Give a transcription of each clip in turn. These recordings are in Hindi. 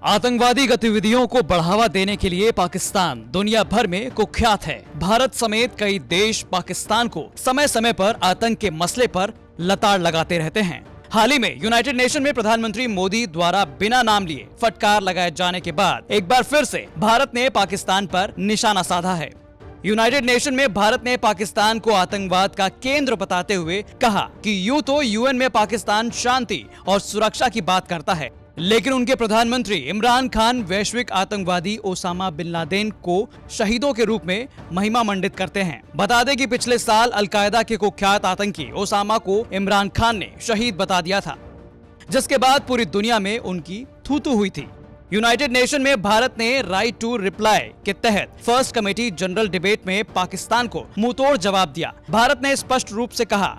आतंकवादी गतिविधियों को बढ़ावा देने के लिए पाकिस्तान दुनिया भर में कुख्यात है। भारत समेत कई देश पाकिस्तान को समय समय पर आतंक के मसले पर लताड़ लगाते रहते हैं। हाल ही में यूनाइटेड नेशन में प्रधानमंत्री मोदी द्वारा बिना नाम लिए फटकार लगाए जाने के बाद एक बार फिर से भारत ने पाकिस्तान पर निशाना साधा है। यूनाइटेड नेशन में भारत ने पाकिस्तान को आतंकवाद का केंद्र बताते हुए कहा कि यूं तो यूएन में पाकिस्तान शांति और सुरक्षा की बात करता है, लेकिन उनके प्रधानमंत्री इमरान खान वैश्विक आतंकवादी ओसामा बिन लादेन को शहीदों के रूप में महिमा मंडित करते हैं। बता दें कि पिछले साल अलकायदा के कुख्यात आतंकी ओसामा को इमरान खान ने शहीद बता दिया था, जिसके बाद पूरी दुनिया में उनकी थू-थू हुई थी। यूनाइटेड नेशन में भारत ने राइट टू रिप्लाई के तहत फर्स्ट कमेटी जनरल डिबेट में पाकिस्तान को मुंहतोड़ जवाब दिया। भारत ने स्पष्ट रूप से कहा,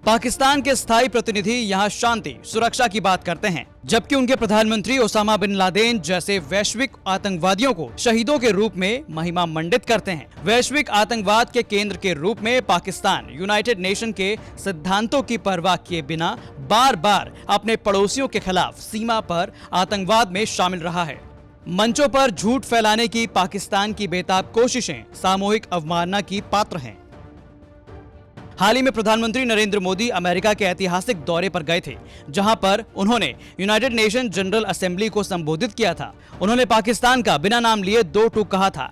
पाकिस्तान के स्थायी प्रतिनिधि यहाँ शांति सुरक्षा की बात करते हैं, जबकि उनके प्रधानमंत्री ओसामा बिन लादेन जैसे वैश्विक आतंकवादियों को शहीदों के रूप में महिमा मंडित करते हैं। वैश्विक आतंकवाद के केंद्र के रूप में पाकिस्तान यूनाइटेड नेशन के सिद्धांतों की परवाह किए बिना बार बार अपने पड़ोसियों के खिलाफ सीमा पर आतंकवाद में शामिल रहा है। मंचों पर झूठ फैलाने की पाकिस्तान की बेताब कोशिशें सामूहिक अवमानना की पात्र हैं। हाल ही में प्रधानमंत्री नरेंद्र मोदी अमेरिका के ऐतिहासिक दौरे पर गए थे, जहां पर उन्होंने यूनाइटेड नेशन जनरल असेंबली को संबोधित किया था। उन्होंने पाकिस्तान का बिना नाम लिए दो टूक कहा था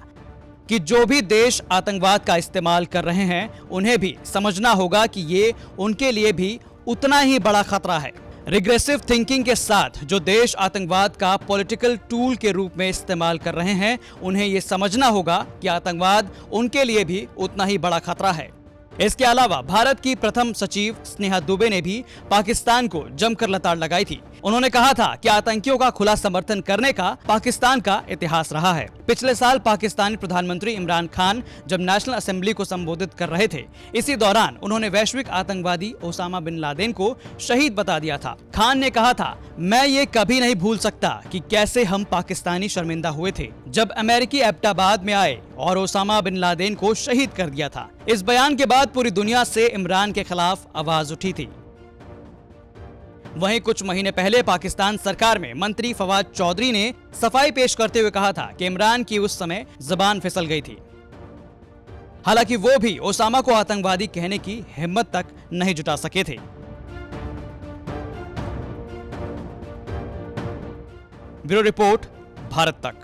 कि जो भी देश आतंकवाद का इस्तेमाल कर रहे हैं, उन्हें भी समझना होगा कि ये उनके लिए भी उतना ही बड़ा खतरा है। रिग्रेसिव थिंकिंग के साथ जो देश आतंकवाद का पॉलिटिकल टूल के रूप में इस्तेमाल कर रहे हैं, उन्हें ये समझना होगा कि आतंकवाद उनके लिए भी उतना ही बड़ा खतरा है। इसके अलावा भारत की प्रथम सचिव स्नेहा दुबे ने भी पाकिस्तान को जमकर लताड़ लगाई थी। उन्होंने कहा था कि आतंकियों का खुला समर्थन करने का पाकिस्तान का इतिहास रहा है। पिछले साल पाकिस्तानी प्रधानमंत्री इमरान खान जब नेशनल असेंबली को संबोधित कर रहे थे, इसी दौरान उन्होंने वैश्विक आतंकवादी ओसामा बिन लादेन को शहीद बता दिया था। खान ने कहा था, मैं ये कभी नहीं भूल सकता कि कैसे हम पाकिस्तानी शर्मिंदा हुए थे जब अमेरिकी एबटाबाद में आए और ओसामा बिन लादेन को शहीद कर दिया था। इस बयान के बाद पूरी दुनिया से इमरान के खिलाफ आवाज उठी थी। वहीं कुछ महीने पहले पाकिस्तान सरकार में मंत्री फवाद चौधरी ने सफाई पेश करते हुए कहा था कि इमरान की उस समय जुबान फिसल गई थी। हालांकि वो भी ओसामा को आतंकवादी कहने की हिम्मत तक नहीं जुटा सके थे। ब्यूरो रिपोर्ट, भारत तक।